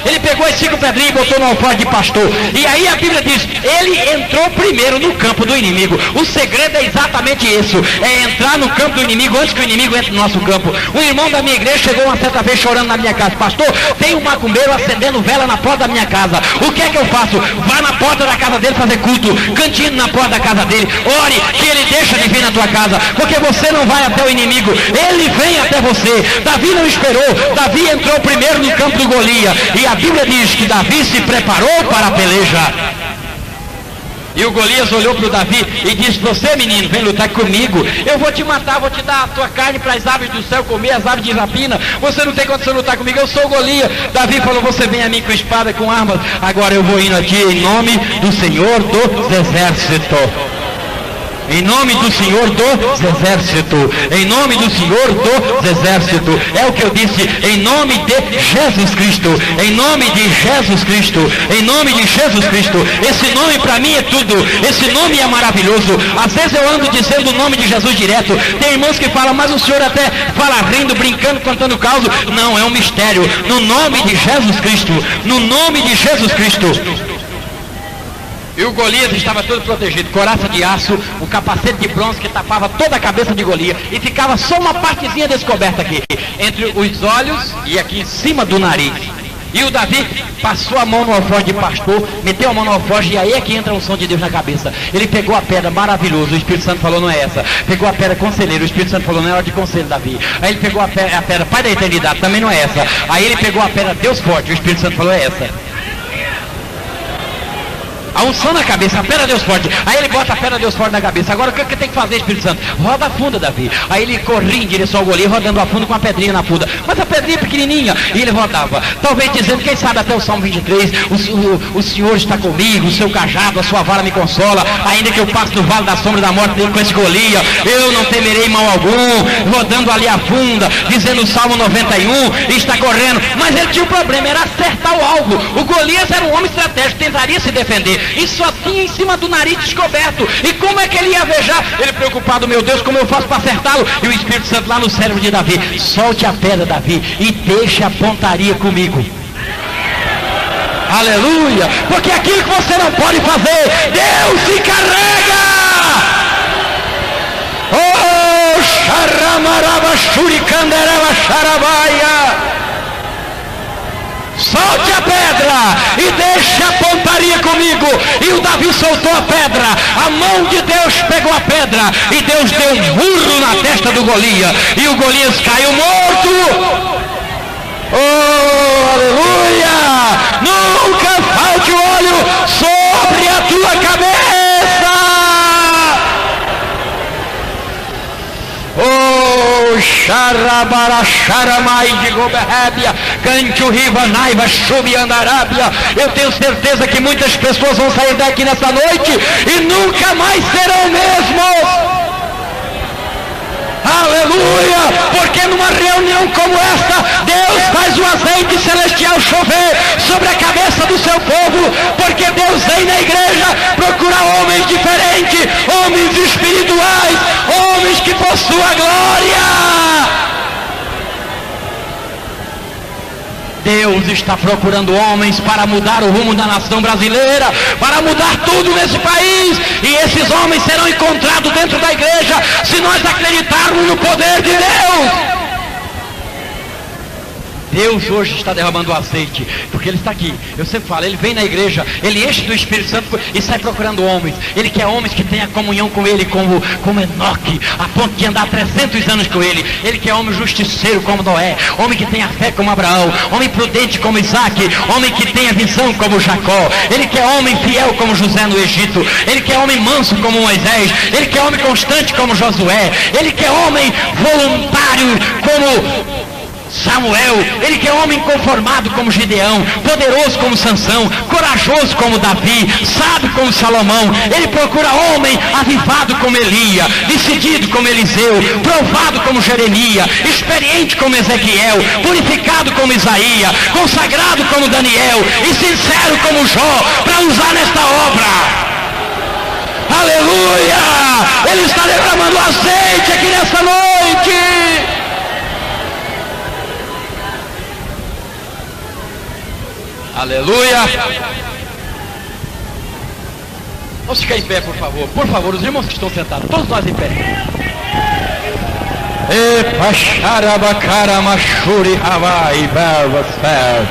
Ele pegou as 5 pedrinhas e botou no alforje de pastor. E aí a Bíblia diz: ele entrou primeiro no campo do inimigo. O segredo é exatamente isso, é entrar no campo do inimigo antes que o inimigo entre no nosso campo. Um irmão da minha igreja chegou uma certa vez chorando na minha casa: pastor, tem um macumbeiro acendendo vela na porta da minha casa. O que é que eu faço? Vá na porta da casa dele fazer culto, cantinho na porta da casa dele, ore que ele deixa de vir na tua casa, porque você não vai até o inimigo, ele vem até você. Davi não esperou, Davi entrou primeiro no campo do Golias, e a Bíblia diz que Davi se preparou para a peleja. E o Golias olhou para o Davi e disse: você, menino, vem lutar comigo. Eu vou te matar, vou te dar a tua carne para as aves do céu comer, as aves de rapina. Você não tem condição de lutar comigo, eu sou o Golias. Davi falou: você vem a mim com espada, com armas. Agora eu vou indo aqui em nome do Senhor dos Exércitos. Em nome do Senhor dos Exércitos. Em nome do Senhor dos Exércitos. É o que eu disse: em nome de Jesus Cristo. Em nome de Jesus Cristo. Em nome de Jesus Cristo. Esse nome para mim é tudo. Esse nome é maravilhoso. Às vezes eu ando dizendo o nome de Jesus direto. Tem irmãos que falam: mas o senhor até fala rindo, brincando, contando causa. Não, é um mistério. No nome de Jesus Cristo. No nome de Jesus Cristo. E o Golias estava todo protegido, coraça de aço, o capacete de bronze que tapava toda a cabeça de Golias, e ficava só uma partezinha descoberta aqui, entre os olhos e aqui em cima do nariz. E o Davi passou a mão no alforje de pastor, meteu a mão no alforje, e aí é que entra a unção de Deus na cabeça. Ele pegou a pedra, maravilhoso, o Espírito Santo falou: não é essa. Pegou a pedra, conselheiro, o Espírito Santo falou: não é hora de conselho, Davi. Aí ele pegou a pedra, Pai da eternidade, também não é essa. Aí ele pegou a pedra, Deus forte, o Espírito Santo falou: é essa. A unção na cabeça, a pedra Deus forte. Aí ele bota a pedra Deus forte na cabeça. Agora o que tem que fazer, Espírito Santo? Roda a funda, Davi. Aí ele corria em direção ao Golias, rodando a funda com a pedrinha na funda. Mas a pedrinha pequenininha. E ele rodava. Talvez dizendo, quem sabe até o Salmo 23, o Senhor está comigo, o seu cajado, a sua vara me consola. Ainda que eu passe no vale da sombra da morte com esse Golias, eu não temerei mal algum. Rodando ali a funda, dizendo o Salmo 91, e está correndo. Mas ele tinha um problema, era acertar o alvo. O Golias era um homem estratégico, tentaria se defender. e só tinha em cima do nariz descoberto. E como é que ele ia vejar? Ele preocupado, meu Deus, como eu faço para acertá-lo? E o Espírito Santo lá no cérebro de Davi: solte a pedra, Davi, e deixe a pontaria comigo. Aleluia! Porque aquilo que você não pode fazer, Deus se encarrega. Oh, xaramaraba, xuricandereba, xarabaia. Solte a pedra e deixe a pontaria comigo. E o Davi soltou a pedra, a mão de Deus pegou a pedra, e Deus deu um murro na testa do Golias, e o Golias caiu morto. Oh, aleluia! Nunca falte o óleo sobre a tua cabeça. Oh, xarabara, xaramai de goberrébia, canto riva, naiva, chubi, andarábia. Eu tenho certeza que muitas pessoas vão sair daqui nessa noite e nunca mais serão mesmos. Aleluia! Porque numa reunião como esta, Deus faz o azeite celestial chover sobre a cabeça do seu povo, porque Deus vem na igreja procurar homens diferentes, homens espirituais, homens que possuam a glória. Deus está procurando homens para mudar o rumo da nação brasileira, para mudar tudo nesse país, e esses homens serão encontrados dentro da igreja, se nós acreditarmos no poder de Deus. Deus hoje está derramando o azeite, porque Ele está aqui. Eu sempre falo, Ele vem na igreja, Ele enche do Espírito Santo e sai procurando homens. Ele quer homens que tenham comunhão com Ele, como Enoque, a ponto de andar 300 anos com Ele. Ele quer homem justiceiro como Noé, homem que tenha fé como Abraão, homem prudente como Isaac, homem que tenha visão como Jacó. Ele quer homem fiel como José no Egito. Ele quer homem manso como Moisés. Ele quer homem constante como Josué. Ele quer homem voluntário como Samuel. Ele quer homem conformado como Gideão, poderoso como Sansão, corajoso como Davi, sábio como Salomão. Ele procura homem avivado como Elias, decidido como Eliseu, provado como Jeremias, experiente como Ezequiel, purificado como Isaías, consagrado como Daniel e sincero como Jó, para usar nesta obra. Aleluia! Ele está derramando azeite aqui nessa noite. Aleluia! Vamos ficar em pé, por favor. Por favor, os irmãos que estão sentados, todos nós em pé. Epa, xarabacara, machuri, havai, verbas, fer.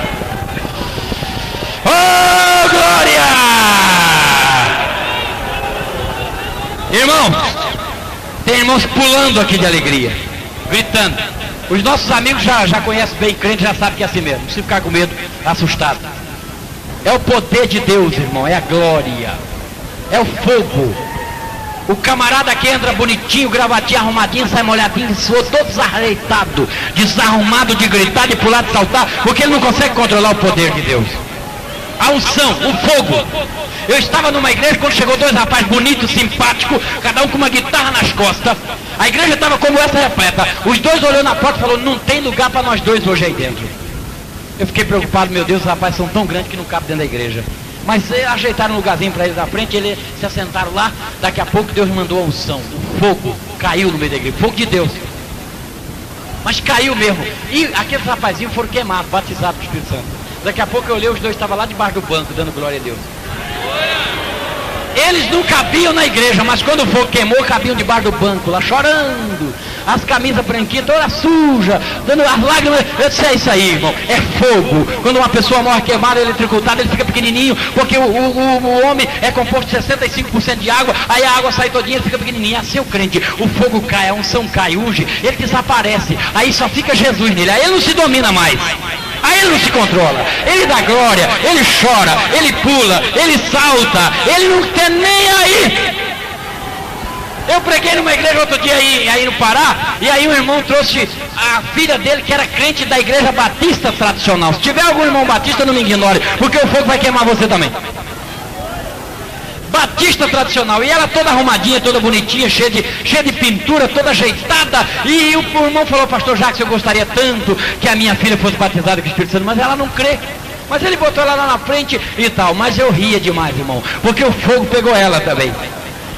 Oh, glória! Irmão, tem irmãos pulando aqui de alegria, gritando. Os nossos amigos já conhecem bem crente, já sabem que é assim mesmo. Não precisa ficar com medo, assustado. É o poder de Deus, irmão, é a glória, é o fogo. O camarada que entra bonitinho, gravatinho, arrumadinho, sai molhadinho, soa todo desarreitado, desarrumado de gritar, de pular, de saltar, porque ele não consegue controlar o poder de Deus. A unção, o fogo. Eu estava numa igreja quando chegou dois rapazes bonitos, simpáticos, cada um com uma guitarra nas costas. A igreja estava como essa repleta. Os dois olhou na porta e falou: não tem lugar para nós dois hoje aí dentro. Eu fiquei preocupado, meu Deus, os rapazes são tão grandes que não cabem dentro da igreja. Mas ajeitaram um lugarzinho para eles na frente, eles se assentaram lá. Daqui a pouco Deus mandou a unção, o fogo caiu no meio da igreja, fogo de Deus. Mas caiu mesmo. E aqueles rapazinhos foram queimados, batizados com o Espírito Santo. Daqui a pouco eu olhei, os dois estavam lá debaixo do banco, dando glória a Deus. Eles não cabiam na igreja, mas quando o fogo queimou, cabiam debaixo do banco, lá chorando. As camisas branquinhas, toda suja, dando as lágrimas. Eu disse: é isso aí, irmão, é fogo. Quando uma pessoa morre queimada, eletrocutado, ele fica pequenininho, porque o homem é composto de 65% de água, aí a água sai todinha, ele fica pequenininho. Assim é o crente, o fogo cai, a unção cai, unge, ele desaparece, aí só fica Jesus nele, aí ele não se domina mais. Aí ele não se controla, ele dá glória, ele chora, ele pula, ele salta, ele não tem nem aí. Eu preguei numa igreja outro dia aí no Pará, e aí um irmão trouxe a filha dele, que era crente da igreja batista tradicional. Se tiver algum irmão batista, não me ignore, porque o fogo vai queimar você também. Batista tradicional, e ela toda arrumadinha, toda bonitinha, cheia de pintura, toda ajeitada. E o irmão falou: pastor Jacques, eu gostaria tanto que a minha filha fosse batizada com o Espírito Santo, mas ela não crê. Mas ele botou ela lá na frente e tal. Mas eu ria demais, irmão, porque o fogo pegou ela também.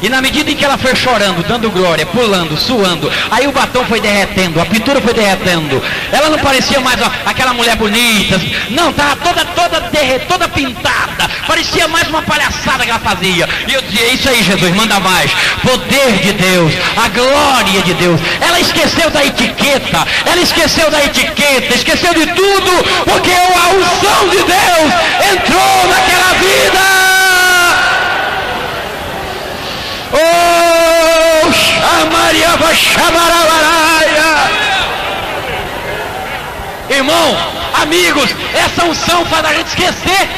E na medida em que ela foi chorando, dando glória, pulando, suando, aí o batom foi derretendo, a pintura foi derretendo. Ela não parecia mais aquela mulher bonita, não, estava toda pintada. Parecia mais uma palhaçada que ela fazia. E eu dizia, isso aí, Jesus, manda mais. Poder de Deus, a glória de Deus. Ela esqueceu da etiqueta, esqueceu de tudo, porque a unção de Deus entrou naquela vida. Oh, Maria Vachamarabaraia. Irmão, amigos, essa unção faz a gente esquecer.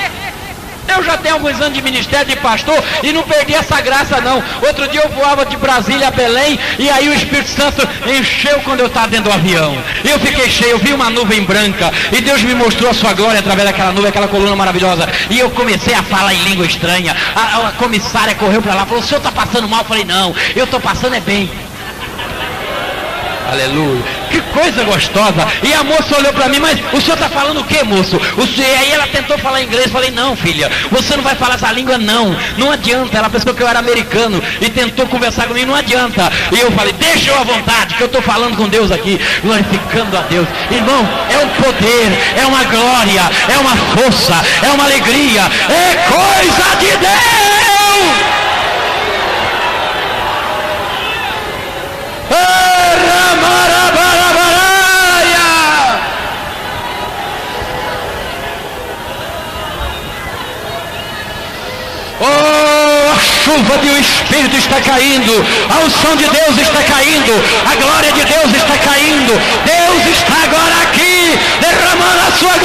Eu já tenho alguns anos de ministério de pastor e não perdi essa graça não. Outro dia eu voava de Brasília a Belém e aí o Espírito Santo encheu quando eu estava dentro do avião. Eu fiquei cheio, eu vi uma nuvem branca e Deus me mostrou a sua glória através daquela nuvem, aquela coluna maravilhosa. E eu comecei a falar em língua estranha. A comissária correu para lá, falou, o senhor está passando mal? Eu falei, não, eu estou passando é bem. Aleluia, que coisa gostosa. E a moça olhou para mim, mas o senhor está falando o que, moço? E aí ela tentou falar inglês. Eu falei, não, filha, você não vai falar essa língua, não adianta. Ela pensou que eu era americano e tentou conversar comigo, não adianta. E eu falei, deixa eu à vontade, que eu estou falando com Deus aqui, glorificando a Deus. Irmão, é um poder, é uma glória, é uma força, é uma alegria, é coisa de Deus. Oh, a chuva do Espírito está caindo, a unção de Deus está caindo, a glória de Deus está caindo. Deus está agora aqui, derramando a sua